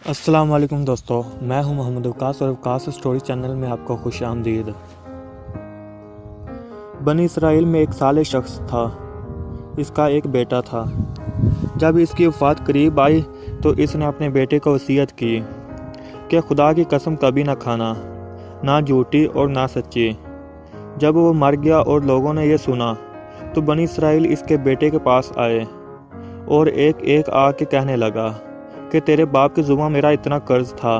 السلام علیکم دوستو، میں ہوں محمد وقاص اور وقاص اسٹوری چینل میں آپ کو خوش آمدید۔ بنی اسرائیل میں ایک صالح شخص تھا۔ اس کا ایک بیٹا تھا۔ جب اس کی وفات قریب آئی تو اس نے اپنے بیٹے کو وصیت کی کہ خدا کی قسم کبھی نہ کھانا، نہ جھوٹی اور نہ سچی۔ جب وہ مر گیا اور لوگوں نے یہ سنا تو بنی اسرائیل اس کے بیٹے کے پاس آئے اور ایک ایک آ کے کہنے لگا کہ تیرے باپ کی زبان میرا اتنا قرض تھا۔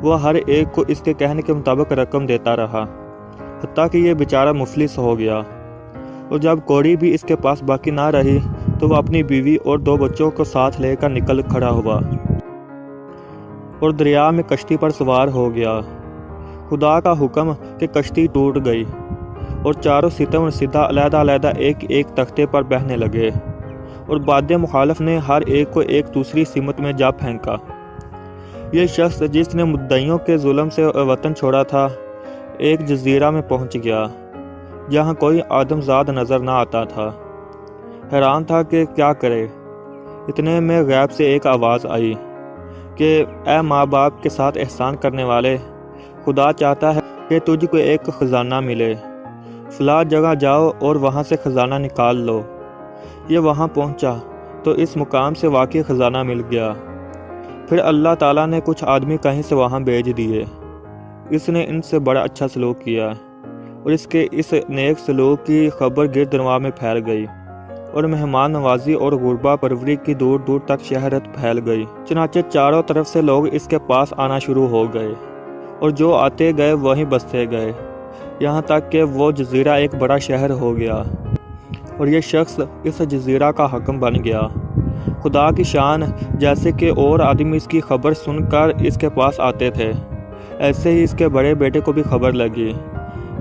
وہ ہر ایک کو اس کے کہنے کے مطابق رقم دیتا رہا، حتیٰ کہ یہ بیچارہ مفلس ہو گیا۔ اور جب کوڑی بھی اس کے پاس باقی نہ رہی تو وہ اپنی بیوی اور 2 بچوں کو ساتھ لے کر نکل کھڑا ہوا اور دریا میں کشتی پر سوار ہو گیا۔ خدا کا حکم کہ کشتی ٹوٹ گئی اور چاروں ستم اور سدھا علیحدہ علیحدہ ایک ایک تختے پر بہنے لگے، اور باد مخالف نے ہر ایک کو ایک دوسری سمت میں جا پھینکا۔ یہ شخص جس نے مدعیوں کے ظلم سے وطن چھوڑا تھا، ایک جزیرہ میں پہنچ گیا جہاں کوئی آدمزاد نظر نہ آتا تھا۔ حیران تھا کہ کیا کرے۔ اتنے میں غیب سے ایک آواز آئی کہ اے ماں باپ کے ساتھ احسان کرنے والے، خدا چاہتا ہے کہ تجھ کو ایک خزانہ ملے۔ فلاں جگہ جاؤ اور وہاں سے خزانہ نکال لو۔ یہ وہاں پہنچا تو اس مقام سے واقعی خزانہ مل گیا۔ پھر اللہ تعالیٰ نے کچھ آدمی کہیں سے وہاں بھیج دیے۔ اس نے ان سے بڑا اچھا سلوک کیا اور اس کے اس نیک سلوک کی خبر گرد نواح میں پھیل گئی، اور مہمان نوازی اور غربا پروری کی دور دور تک شہرت پھیل گئی۔ چنانچہ چاروں طرف سے لوگ اس کے پاس آنا شروع ہو گئے، اور جو آتے گئے وہیں بستے گئے، یہاں تک کہ وہ جزیرہ ایک بڑا شہر ہو گیا، اور یہ شخص اس جزیرہ کا حاکم بن گیا۔ خدا کی شان، جیسے کہ اور آدمی اس کی خبر سن کر اس کے پاس آتے تھے، ایسے ہی اس کے بڑے بیٹے کو بھی خبر لگی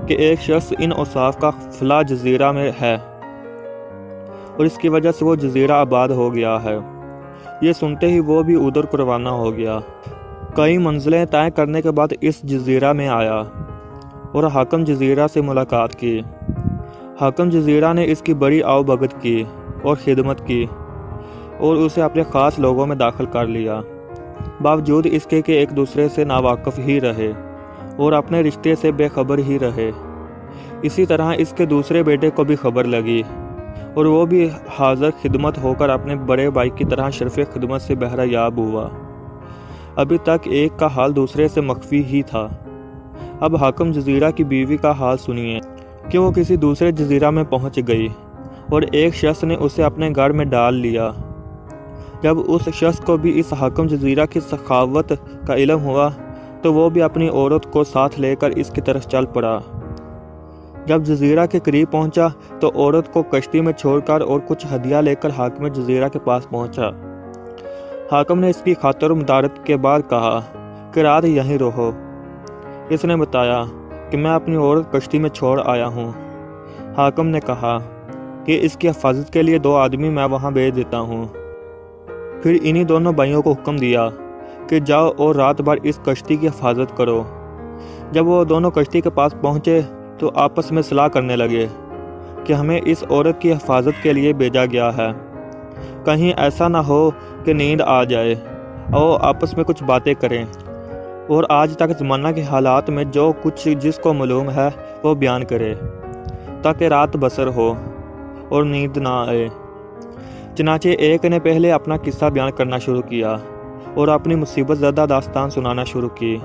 کہ ایک شخص ان اوصاف کا فلاں جزیرہ میں ہے، اور اس کی وجہ سے وہ جزیرہ آباد ہو گیا ہے۔ یہ سنتے ہی وہ بھی ادھر کو روانہ ہو گیا۔ کئی منزلیں طے کرنے کے بعد اس جزیرہ میں آیا اور حاکم جزیرہ سے ملاقات کی۔ حاکم جزیرہ نے اس کی بڑی آؤ بھگت کی اور خدمت کی اور اسے اپنے خاص لوگوں میں داخل کر لیا، باوجود اس کے کہ ایک دوسرے سے ناواقف ہی رہے اور اپنے رشتے سے بے خبر ہی رہے۔ اسی طرح اس کے دوسرے بیٹے کو بھی خبر لگی اور وہ بھی حاضر خدمت ہو کر اپنے بڑے بھائی کی طرح شرف خدمت سے بہرہ یاب ہوا۔ ابھی تک ایک کا حال دوسرے سے مخفی ہی تھا۔ اب حاکم جزیرہ کی بیوی کا حال سنیے کہ وہ کسی دوسرے جزیرہ میں پہنچ گئی اور ایک شخص نے اسے اپنے گھر میں ڈال لیا۔ جب اس شخص کو بھی اس حاکم جزیرہ کی سخاوت کا علم ہوا تو وہ بھی اپنی عورت کو ساتھ لے کر اس کی طرف چل پڑا۔ جب جزیرہ کے قریب پہنچا تو عورت کو کشتی میں چھوڑ کر اور کچھ ہدیہ لے کر حاکم جزیرہ کے پاس پہنچا۔ حاکم نے اس کی خاطر مدارت کے بعد کہا کہ رات یہیں رہو۔ اس نے بتایا کہ میں اپنی عورت کشتی میں چھوڑ آیا ہوں۔ حاکم نے کہا کہ اس کی حفاظت کے لیے 2 آدمی میں وہاں بھیج دیتا ہوں۔ پھر انہی دونوں بھائیوں کو حکم دیا کہ جاؤ اور رات بھر اس کشتی کی حفاظت کرو۔ جب وہ دونوں کشتی کے پاس پہنچے تو آپس میں صلاح کرنے لگے کہ ہمیں اس عورت کی حفاظت کے لیے بھیجا گیا ہے، کہیں ایسا نہ ہو کہ نیند آ جائے، اور آپس میں کچھ باتیں کریں اور آج تک زمانہ کے حالات میں جو کچھ جس کو معلوم ہے وہ بیان کرے، تاکہ رات بسر ہو اور نیند نہ آئے۔ چنانچہ ایک نے پہلے اپنا قصہ بیان کرنا شروع کیا اور اپنی مصیبت زدہ داستان سنانا شروع کی،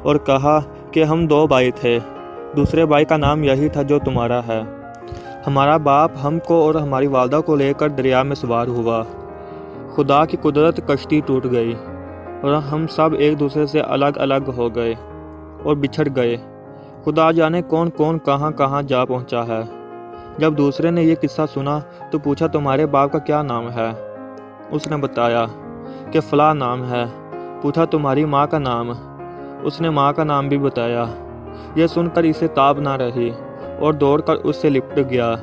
اور کہا کہ ہم 2 بھائی تھے، دوسرے بھائی کا نام یہی تھا جو تمہارا ہے۔ ہمارا باپ ہم کو اور ہماری والدہ کو لے کر دریا میں سوار ہوا۔ خدا کی قدرت، کشتی ٹوٹ گئی اور ہم سب ایک دوسرے سے الگ الگ ہو گئے اور بچھڑ گئے۔ خدا جانے کون کون کہاں کہاں جا پہنچا ہے۔ جب دوسرے نے یہ قصہ سنا تو پوچھا تمہارے باپ کا کیا نام ہے؟ اس نے بتایا کہ فلاں نام ہے۔ پوچھا تمہاری ماں کا نام؟ اس نے ماں کا نام بھی بتایا۔ یہ سن کر اسے تاب نہ رہی اور دوڑ کر اس سے لپٹ گیا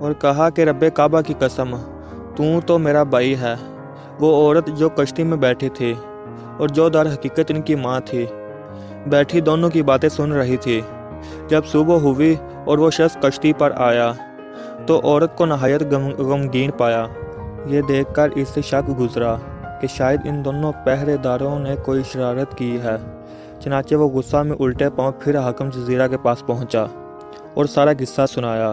اور کہا کہ رب کعبہ کی قسم، تو میرا بھائی ہے۔ وہ عورت جو کشتی میں بیٹھی تھی اور جو در حقیقت ان کی ماں تھی، بیٹھی دونوں کی باتیں سن رہی تھی۔ جب صبح ہوئی اور وہ شخص کشتی پر آیا تو عورت کو نہایت غمگین پایا۔ یہ دیکھ کر اس سے شک گزرا کہ کہ شاید ان دونوں پہرے داروں نے کوئی شرارت کی ہے۔ چنانچہ وہ غصہ میں الٹے پاؤں پھر حاکم جزیرہ کے پاس پہنچا اور سارا قصہ سنایا۔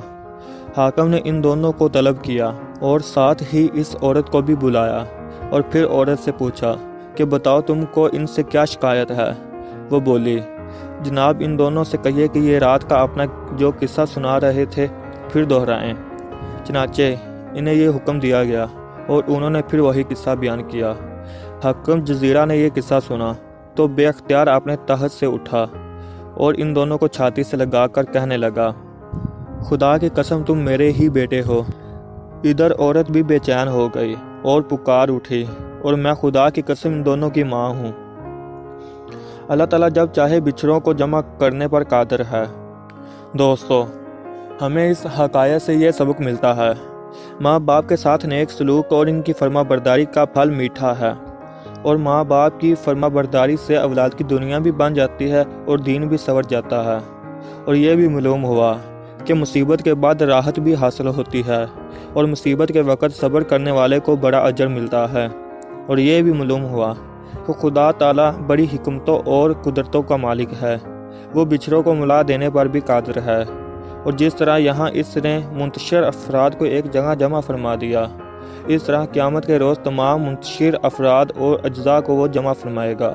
حاکم نے ان دونوں کو طلب کیا اور ساتھ ہی اس عورت کو بھی بلایا اور پھر عورت سے پوچھا کہ بتاؤ تم کو ان سے کیا شکایت ہے؟ وہ بولی، جناب ان دونوں سے کہیے کہ یہ رات کا اپنا جو قصہ سنا رہے تھے پھر دہرائیں۔ چنانچہ انہیں یہ حکم دیا گیا اور انہوں نے پھر وہی قصہ بیان کیا۔ حاکم جزیرہ نے یہ قصہ سنا تو بے اختیار اپنے تخت سے اٹھا اور ان دونوں کو چھاتی سے لگا کر کہنے لگا، خدا کی قسم تم میرے ہی بیٹے ہو۔ ادھر عورت بھی بے چین ہو گئی اور پکار اٹھی، اور میں خدا کی قسم ان دونوں کی ماں ہوں۔ اللہ تعالیٰ جب چاہے بچھڑوں کو جمع کرنے پر قادر ہے۔ دوستو، ہمیں اس حکایت سے یہ سبق ملتا ہے، ماں باپ کے ساتھ نیک سلوک اور ان کی فرما برداری کا پھل میٹھا ہے، اور ماں باپ کی فرما برداری سے اولاد کی دنیا بھی بن جاتی ہے اور دین بھی سنور جاتا ہے۔ اور یہ بھی معلوم ہوا کہ مصیبت کے بعد راحت بھی حاصل ہوتی ہے، اور مصیبت کے وقت صبر کرنے والے کو بڑا اجر ملتا ہے۔ اور یہ بھی معلوم ہوا کہ خدا تعالیٰ بڑی حکمتوں اور قدرتوں کا مالک ہے، وہ بچھڑوں کو ملا دینے پر بھی قادر ہے۔ اور جس طرح یہاں اس نے منتشر افراد کو ایک جگہ جمع فرما دیا، اس طرح قیامت کے روز تمام منتشر افراد اور اجزاء کو وہ جمع فرمائے گا۔